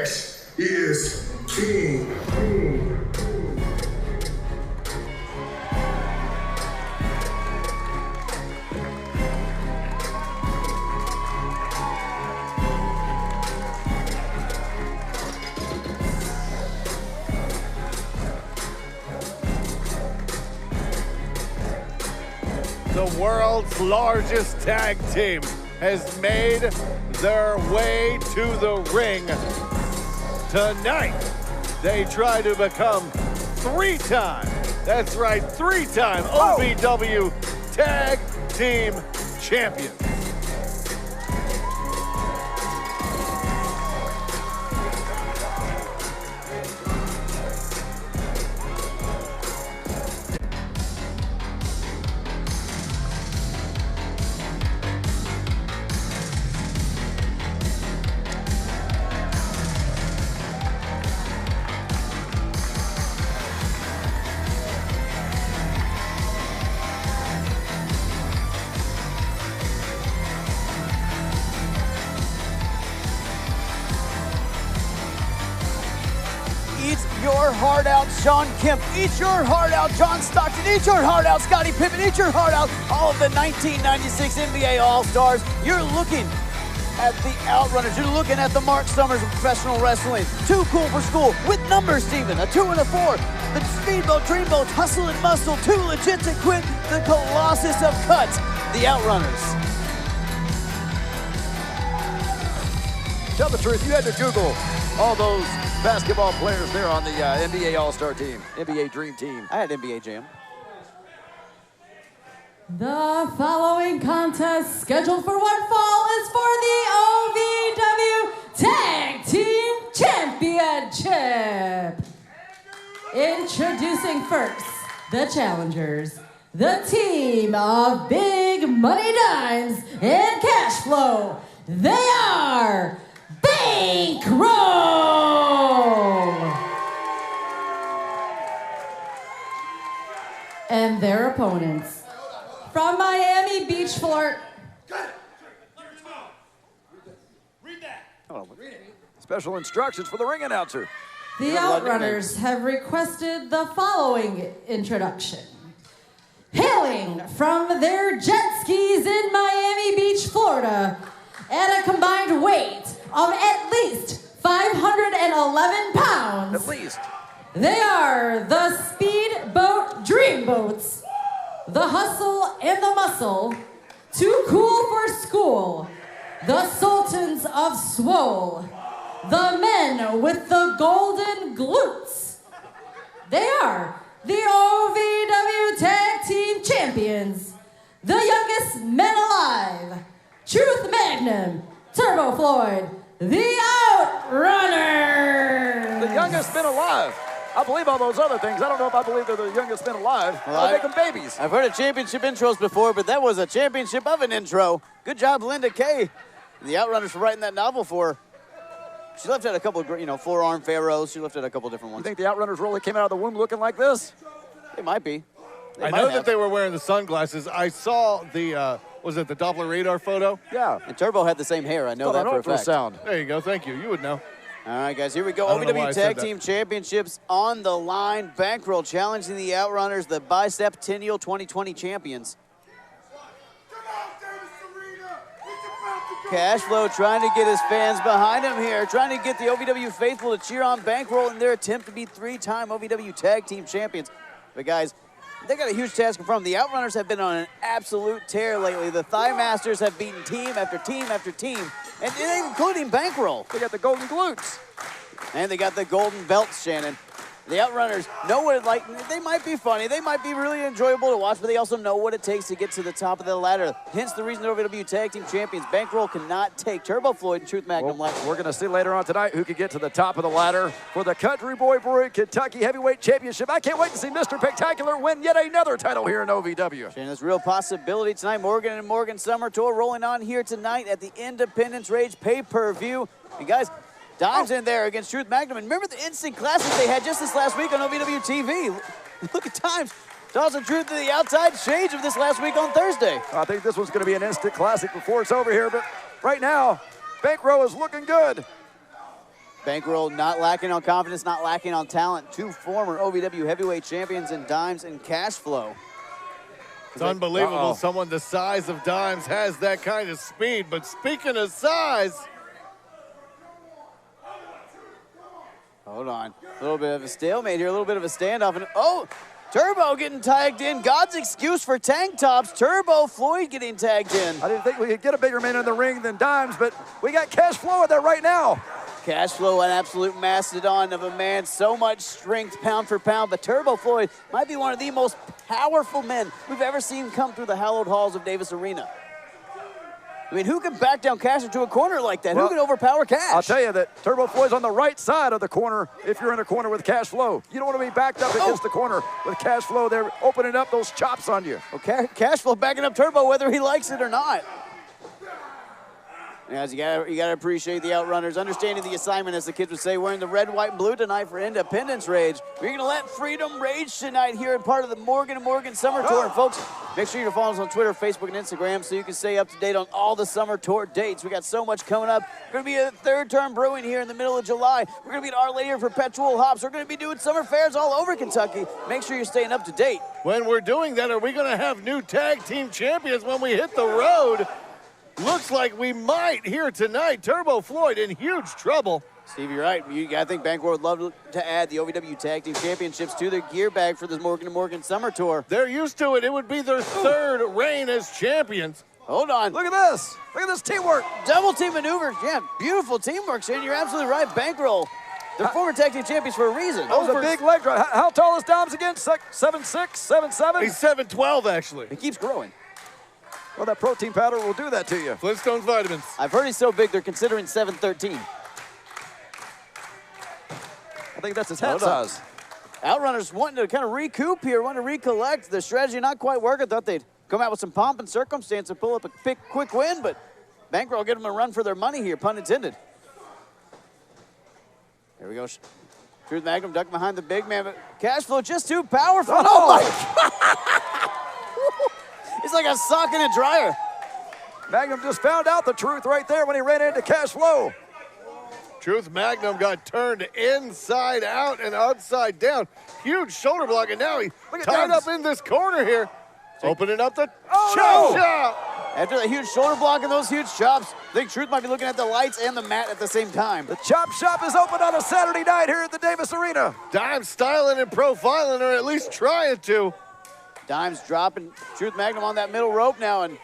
next is King. The world's largest tag team has made their way to the ring. Tonight, they try to become three-time, that's right, three-time OVW Tag Team Champions. Eat your heart out, Sean Kemp. Eat your heart out, John Stockton. Eat your heart out, Scottie Pippen. Eat your heart out, all of the 1996 NBA All-Stars. You're looking at the Outrunners. You're looking at the Mark Summers of professional wrestling. Too cool for school with numbers, Steven. A 2 and a 4. The Speedboat, Dreamboats, Hustle and Muscle. Too legit to quit. The Colossus of Cuts. The Outrunners. Tell the truth, you had to Google all those basketball players there on the NBA All-Star team, NBA Dream Team. I had NBA Jam. The following contest scheduled for one fall is for the OVW Tag Team Championship. Introducing first, the challengers, the team of Big Money Dimes and Cash Flow. They are Bankroll! And their opponents, from Miami Beach, Florida. Read that. Special instructions for the ring announcer. The Outrunners have requested the following introduction. Hailing from their jet skis in Miami Beach, Florida, at a combined weight of at least 511 pounds. At least. They are the Speedboat Dreamboats, the Hustle and the Muscle, Too Cool for School, the Sultans of Swole, the Men with the Golden Glutes. They are the OVW Tag Team Champions, the youngest men alive, Truth Magnum, Turbo Floyd, the Outrunners. The youngest men alive. I believe all those other things. I don't know if I believe they're the youngest men alive. I'll make them babies. I've heard of championship intros before, but that was a championship of an intro. Good job, Linda Kay. The Outrunners for writing that novel for her. She left out a couple of, forearm pharaohs. She left out a couple different ones. You think the Outrunners really came out of the womb looking like this? They might be. I know that they were wearing the sunglasses. I saw the, was it the Doppler radar photo? Yeah. And Turbo had the same hair. I know that for a fact. Sound. There you go. Thank you. You would know. All right, guys, here we go. I don't know why OVW I said Tag that. Team Championships on the line. Bankroll challenging the Outrunners, the Bicentennial 2020 champions. Cashflow trying to get his fans behind him here, trying to get the OVW faithful to cheer on Bankroll in their attempt to be three-time OVW Tag Team Champions. But guys, they got a huge task in front of them. The Outrunners have been on an absolute tear lately. The Thigh Masters have beaten team after team after team, and including Bankroll. They got the golden glutes. And they got the golden belts, Shannon. The Outrunners know what it like. They might be funny. They might be really enjoyable to watch, but they also know what it takes to get to the top of the ladder. Hence the reason they're OVW Tag Team Champions. Bankroll cannot take Turbo Floyd and Truth Magnum. Well, we're going to see later on tonight who can get to the top of the ladder for the Country Boy Brewery Kentucky Heavyweight Championship. I can't wait to see Mr. Spectacular win yet another title here in OVW. Shannon, there's real possibility tonight. Morgan and Morgan Summer Tour rolling on here tonight at the Independence Rage pay-per-view. And guys, Dime's in there against Truth Magnum. And remember the instant classic they had just this last week on OVW TV. Look at Dimes. Tossing Truth to the outside shades of this last week on Thursday. I think this one's going to be an instant classic before it's over here. But right now, Bankroll is looking good. Bankroll not lacking on confidence, not lacking on talent. Two former OVW heavyweight champions in Dimes and Cash Flow. It's unbelievable. Someone the size of Dimes has that kind of speed. But speaking of size, hold on. A little bit of a stalemate here, a little bit of a standoff. And oh, Turbo getting tagged in. God's excuse for tank tops. Turbo Floyd getting tagged in. I didn't think we could get a bigger man in the ring than Dimes, but we got Cash Flow in there right now. Cash Flow, an absolute mastodon of a man. So much strength, pound for pound. But Turbo Floyd might be one of the most powerful men we've ever seen come through the hallowed halls of Davis Arena. I mean, who can back down Cash into a corner like that? Well, who can overpower Cash? I'll tell you that Turbo Floyd's on the right side of the corner if you're in a corner with Cash Flow. You don't want to be backed up against the corner with Cash Flow. They're opening up those chops on you. Okay, Cash Flow backing up Turbo whether he likes it or not. As you gotta appreciate the Outrunners, understanding the assignment, as the kids would say, wearing the red, white, and blue tonight for Independence Rage. We're gonna let freedom rage tonight here in part of the Morgan & Morgan Summer Tour. And folks, make sure you follow us on Twitter, Facebook, and Instagram so you can stay up to date on all the Summer Tour dates. We got so much coming up. We're gonna be at Third Term Brewing here in the middle of July. We're gonna be at Our Lady of Perpetual Hops. We're gonna be doing summer fairs all over Kentucky. Make sure you're staying up to date. when we're doing that, are we going to have new tag team champions when we hit the road? Looks like we might here tonight. Turbo Floyd in huge trouble. Steve, you're right. I think Bankroll would love to add the OVW Tag Team Championships to their gear bag for this Morgan & Morgan Summer Tour. They're used to it. It would be their third reign as champions. Hold on. Look at this. Look at this teamwork. Double team maneuver. Yeah, beautiful teamwork, Shane. You're absolutely right. Bankroll. They're former tag team champions for a reason. That was a big leg drop. How tall is Doms again? 7'6", 7'7"? He's 7'12", actually. He keeps growing. Well, that protein powder will do that to you. Flintstones vitamins. I've heard he's so big, they're considering 7'13". I think that's his hat size. Outrunners wanting to kind of recoup here, wanting to recollect. The strategy not quite working. Thought they'd come out with some pomp and circumstance and pull up a quick win, but Bankroll get them a run for their money here, pun intended. There we go. Truth Magnum ducking behind the big man, but Cash Flow just too powerful. Oh my God. He's like a sock in a dryer. Magnum just found out the truth right there when he ran into Cash Flow. Truth Magnum got turned inside out and upside down. Huge shoulder block, and now he's tied up in this corner here. Opening up the chop. After that huge shoulder block and those huge chops, I think Truth might be looking at the lights and the mat at the same time. The chop shop is open on a Saturday night here at the Davis Arena. Dimes styling and profiling, or at least trying to. Dimes dropping Truth Magnum on that middle rope now, and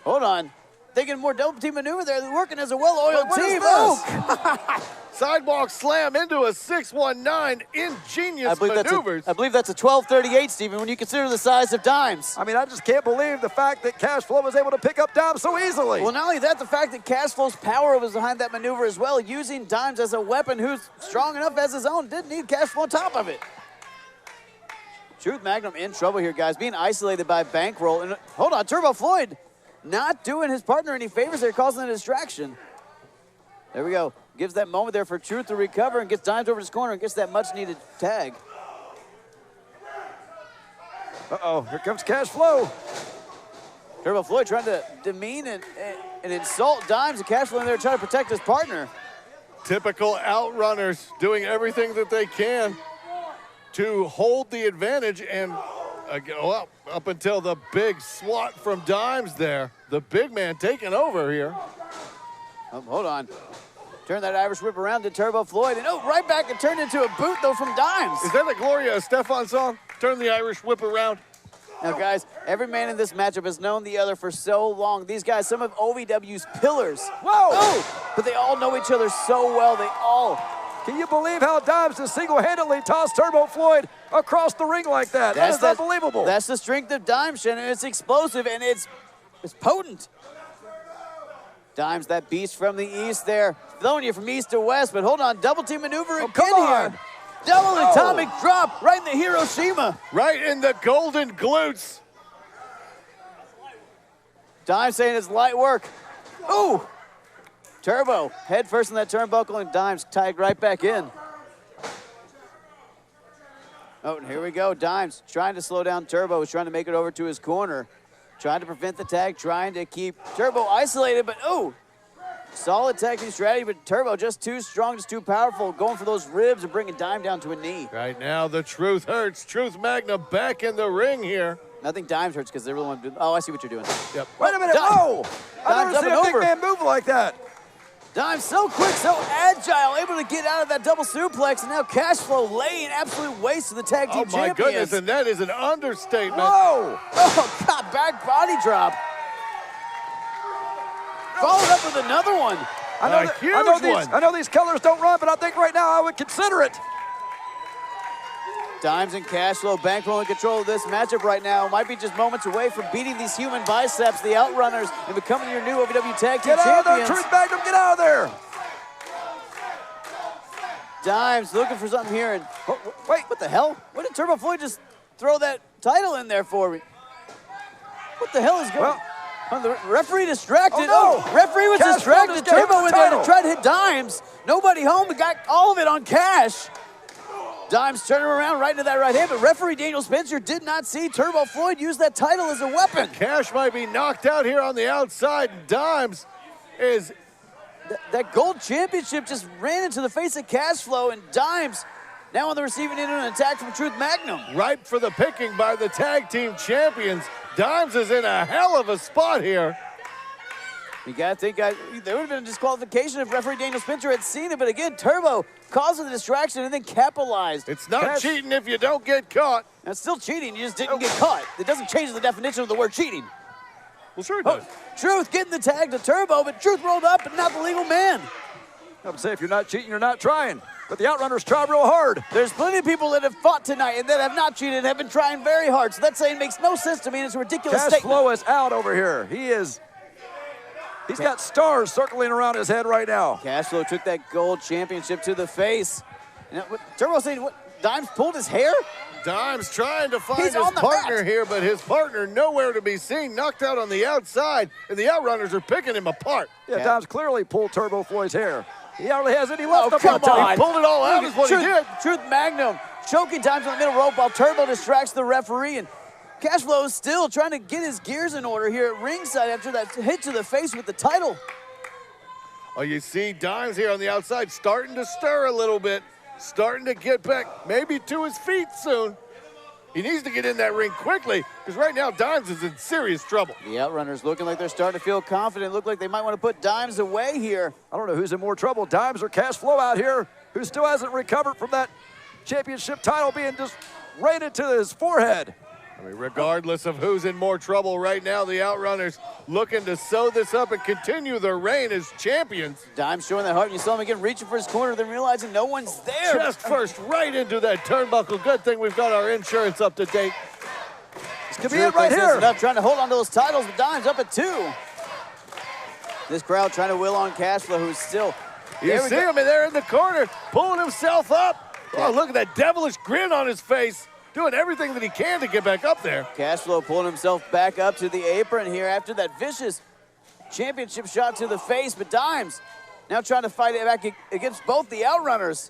hold on. Thinking more double team maneuver there. They're working as a well-oiled team. Oh, Sidewalk slam into a 619. Ingenious maneuvers. I believe that's a 1238, Stephen, when you consider the size of Dimes. I mean, I just can't believe the fact that Cash Flow was able to pick up Dimes so easily. Well, not only that, the fact that Cash Flow's power was behind that maneuver as well, using Dimes as a weapon who's strong enough as his own, didn't need Cash Flow on top of it. Truth Magnum in trouble here, guys, being isolated by Bankroll. And hold on, Turbo Floyd not doing his partner any favors there, causing a distraction. There we go. Gives that moment there for Truth to recover and gets Dimes over his corner and gets that much-needed tag. Uh-oh, here comes Cash Flow. Turbo Floyd trying to demean and insult Dimes, and Cash Flow in there trying to protect his partner. Typical Outrunners doing everything that they can to hold the advantage and go up until the big swat from Dimes there. The big man taking over here. Oh, hold on. Turn that Irish whip around to Turbo Floyd, and right back and turned into a boot, though, from Dimes. Is that the Gloria Estefan song? Turn the Irish whip around. Now, guys, every man in this matchup has known the other for so long. These guys, some of OVW's pillars. Whoa! Oh, but they all know each other so well. They all. Can you believe how Dimes just single-handedly tossed Turbo Floyd across the ring like that? That is unbelievable. That's the strength of Dimes, Shannon. It's explosive, and it's potent. Dimes, that beast from the east there, throwing you from east to west, but hold on, double team maneuver again here. Double atomic drop right in the Hiroshima. Right in the golden glutes. Dimes saying it's light work. Ooh. Turbo, head first in that turnbuckle, and Dimes tagged right back in. Oh, and here we go. Dimes trying to slow down Turbo. He's trying to make it over to his corner. Trying to prevent the tag, trying to keep Turbo isolated, but Solid tag team strategy, but Turbo just too strong, just too powerful, going for those ribs and bringing Dime down to a knee. Right now, the Truth hurts. Truth Magnum back in the ring here. Nothing Dimes hurts because they really want to do. Oh, I see what you're doing. Yep. Wait a minute, Dime. whoa! I've Dime's never seen up a and big over. man move like that. Dime so quick, so agile, able to get out of that double suplex, and now Cashflow laying absolute waste to the tag team Oh my champions. goodness, and that is an understatement. Whoa! Oh, God, back body drop. Followed up with another one. Huge I know these colors don't run, but I think right now I would consider it. Dimes and Cashflow Bankroll in control of this matchup right now. Might be just moments away from beating these human biceps, the Outrunners, and becoming your new OVW Tag Team Get out of there, Champions. Truth Magnum, get out of there! Dimes looking for something here. And wait, what the hell? What did Turbo Floyd just throw that title in there for? What the hell is going on? The referee distracted. Oh, no. Referee was Cash distracted. just gave him Turbo the went there to title. try to hit Dimes. Nobody home, but got all of it on Cash. Dimes turning around right into that right hand, but referee Daniel Spencer did not see Turbo Floyd use that title as a weapon. Cash might be knocked out here on the outside. Dimes is That gold championship just ran into the face of Cashflow, and Dimes now on the receiving end of an attack from Truth Magnum. ripe for the picking by the tag team champions. Dimes is in a hell of a spot here. You gotta think there would have been a disqualification if referee Daniel Spencer had seen it, but again, Turbo causing the distraction and then capitalized. It's not Cash- cheating if you don't get caught. That's still cheating, you just didn't get caught. It doesn't change the definition of the word cheating. Well, sure it does. Truth getting the tag to Turbo, but Truth rolled up and not the legal man. I would say if you're not cheating, you're not trying. But the Outrunners try real hard. There's plenty of people that have fought tonight and that have not cheated and have been trying very hard, so that saying makes no sense to me, and it's a ridiculous statement. Cashflow is out over here. He's got stars circling around his head right now. Cashflow took that gold championship to the face. And Turbo saying, what, Dimes pulled his hair? Dimes trying to find He's his on the partner mat. here, but his partner nowhere to be seen, knocked out on the outside, and the Outrunners are picking him apart. Yeah, Yeah. Dimes clearly pulled Turbo Floyd's hair. He hardly has any left Oh, up come on top. on. He pulled it all out is what he did. Truth Magnum choking Dimes on the middle rope while Turbo distracts the referee, and Cashflow is still trying to get his gears in order here at ringside after that hit to the face with the title. Oh, you see Dimes here on the outside starting to stir a little bit, starting to get back maybe to his feet soon. He needs to get in that ring quickly because right now Dimes is in serious trouble. The Outrunners looking like they're starting to feel confident, look like they might want to put Dimes away here. I don't know who's in more trouble, Dimes or Cashflow out here, who still hasn't recovered from that championship title being just raided to his forehead. I mean, regardless of who's in more trouble right now, the Outrunners looking to sew this up and continue their reign as champions. Dimes showing that heart, and you saw him again reaching for his corner, then realizing no one's there. Chest first right into that turnbuckle. Good thing we've got our insurance up to date. This could be Drew it right thinks that's here. enough, trying to hold on to those titles, but Dimes up at 2. This crowd trying to will on Cashflow, who's still. You There we see go. him in there in the corner, pulling himself up. Oh, look at that devilish grin on his face, doing everything that he can to get back up there. Cashflow pulling himself back up to the apron here after that vicious championship shot to the face, but Dimes now trying to fight it back against both the Outrunners.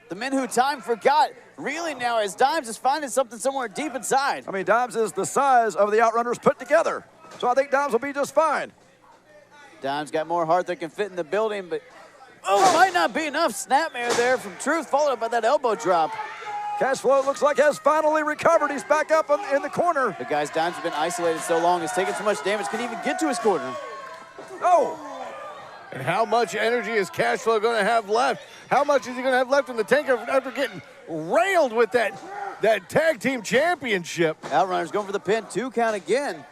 The men who time forgot, reeling now as Dimes is finding something somewhere deep inside. I mean, Dimes is the size of the Outrunners put together. So I think Dimes will be just fine. Dimes got more heart than can fit in the building, but might not be enough. Snapmare there from Truth, followed up by that elbow drop. Cashflow looks like has finally recovered. He's back up in the corner. The guy's Dimes has been isolated so long, has taken so much damage, couldn't even get to his corner. Oh, And how much energy is Cashflow going to have left? How much is he going to have left in the tank after getting railed with that tag team championship? Outrunners going for the pin, 2 count again.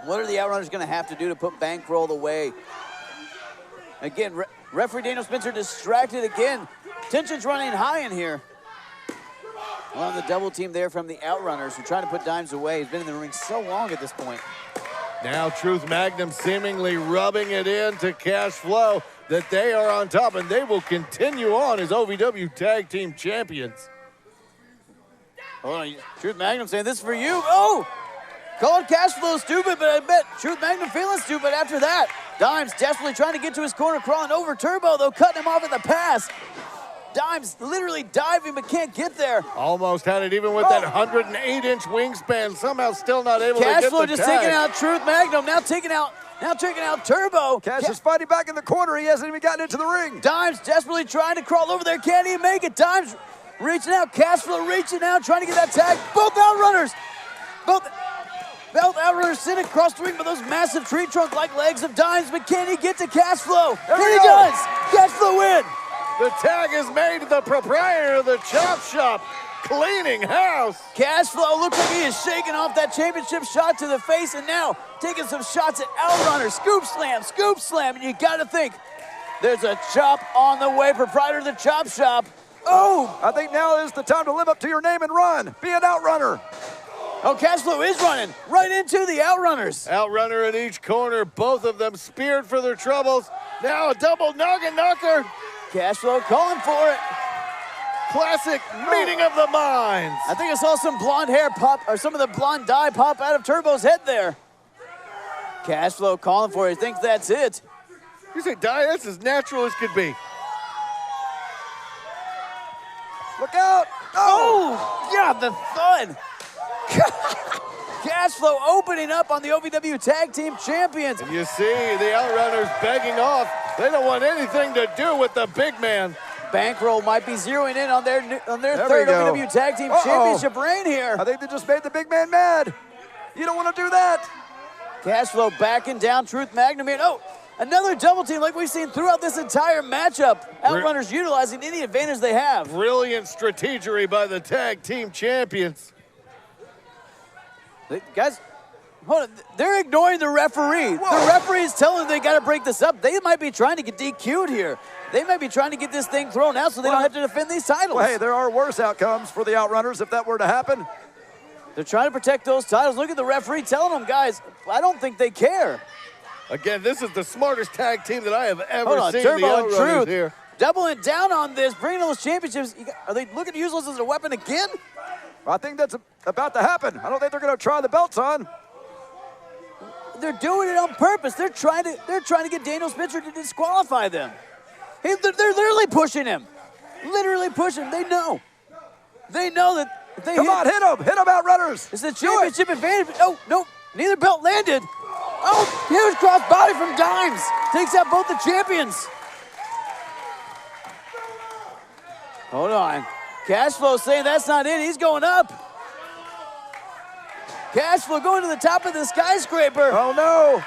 What are the Outrunners going to have to do to put Bankroll away? Again, referee Daniel Spencer distracted again. Tension's running high in here. On the double team there from the Outrunners who are trying to put Dimes away. He's been in the ring so long at this point. Now Truth Magnum seemingly rubbing it in to Cashflow that they are on top and they will continue on as OVW Tag Team Champions. Hold on, Truth Magnum saying this is for you. Oh! Called Cashflow stupid, but I bet Truth Magnum feeling stupid after that. Dimes desperately trying to get to his corner, crawling over Turbo, though, cutting him off at the pass. Dimes literally diving, but can't get there. Almost had it even with that 108-inch wingspan, somehow still not able to get the Cashflow just tag. taking out Truth Magnum, now taking out Now taking out Turbo. Cash is fighting back in the corner. He hasn't even gotten into the ring. Dimes desperately trying to crawl over there. Can't even make it. Dimes reaching out. Cashflow reaching out, trying to get that tag. Both Outrunners. Both Outrunners sitting across the ring with those massive tree trunk-like legs of Dimes, but can he get to Cashflow? And he does. Cashflow win. The tag is made to the proprietor of the Chop Shop, cleaning house. Cashflow looks like he is shaking off that championship shot to the face, and now taking some shots at Outrunners. Scoop slam, and you gotta think there's a chop on the way. Proprietor of the Chop Shop. Oh! I think now is the time to live up to your name and run. Be an Outrunner. Oh, Cashflow is running right into the Outrunners. Outrunner in each corner, both of them speared for their troubles. Now a double noggin knocker. Cashflow calling for it. Classic meeting of the minds. I think I saw some blonde hair pop, or some of the blonde dye pop out of Turbo's head there. Cashflow calling for it. He thinks that's it. You say dye? That's as natural as could be. Look out. Oh, yeah, the thud. Cashflow opening up on the OVW Tag Team Champions. And you see the Outrunners begging off. They don't want anything to do with the big man. Bankroll might be zeroing in on their third OVW Tag Team Championship reign here. I think they just made the big man mad. You don't want to do that. Cashflow backing down Truth Magnum here. Oh, another double team like we've seen throughout this entire matchup. Outrunners utilizing any advantage they have. Brilliant strategery by the Tag Team Champions. Guys, hold on. They're ignoring the referee. Whoa. The referee is telling them they got to break this up. They might be trying to get DQ'd here. They might be trying to get this thing thrown out so they don't have to defend these titles. Well, hey, there are worse outcomes for the Outrunners if that were to happen. They're trying to protect those titles. Look at the referee telling them, guys, I don't think they care. Again, this is the smartest tag team that I have ever seen. Turbo the and Outrunners Truth here. doubling down on this, bringing those championships. Are they looking to use those as a weapon again? I think that's about to happen. I don't think they're going to try the belts on. They're doing it on purpose. They're trying to get Daniel Spencer to disqualify them. They're literally pushing him. Literally pushing him. They know. They know that if they Come on, hit him. Hit him, Outrunners. It's the championship advantage. Oh, no. Neither belt landed. Oh, huge cross body from Dimes. Takes out both the champions. Hold on. Cashflow saying that's not it. He's going up. Cashflow going to the top of the skyscraper. Oh, no.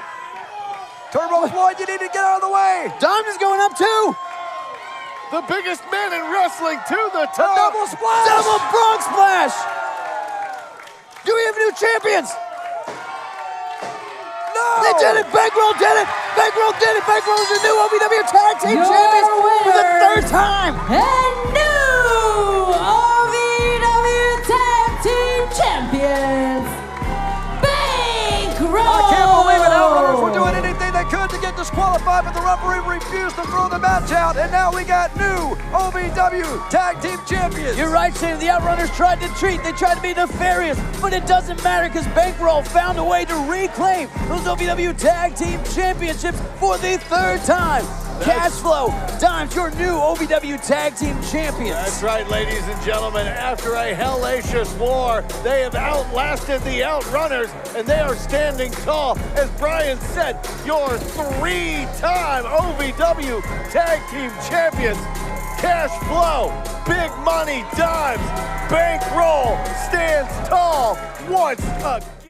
Turbo Floyd, you need to get out of the way. Dimes is going up too. The biggest man in wrestling to the A top. double splash. Double Bronx Splash. Do we have new champions? No. They did it. Bankroll did it. Bankroll did it. Bankroll is the new OVW Tag Team Champions for the third time. And new OVW Tag Team Champions, Bankroll! I can't believe it. Outrunners were doing anything they could to get disqualified, but the referee refused to throw the match out, and now we got new OVW Tag Team Champions. You're right, Shane. The Outrunners tried to cheat. They tried to be nefarious, but it doesn't matter because Bankroll found a way to reclaim those OVW Tag Team Championships for the third time. Cashflow, Dimes, your new OVW Tag Team Champions. That's right, ladies and gentlemen. After a hellacious war, they have outlasted the Outrunners, and they are standing tall. As Brian said, your three-time OVW Tag Team Champions. Cashflow, Big Money Dimes, Bankroll stands tall once again.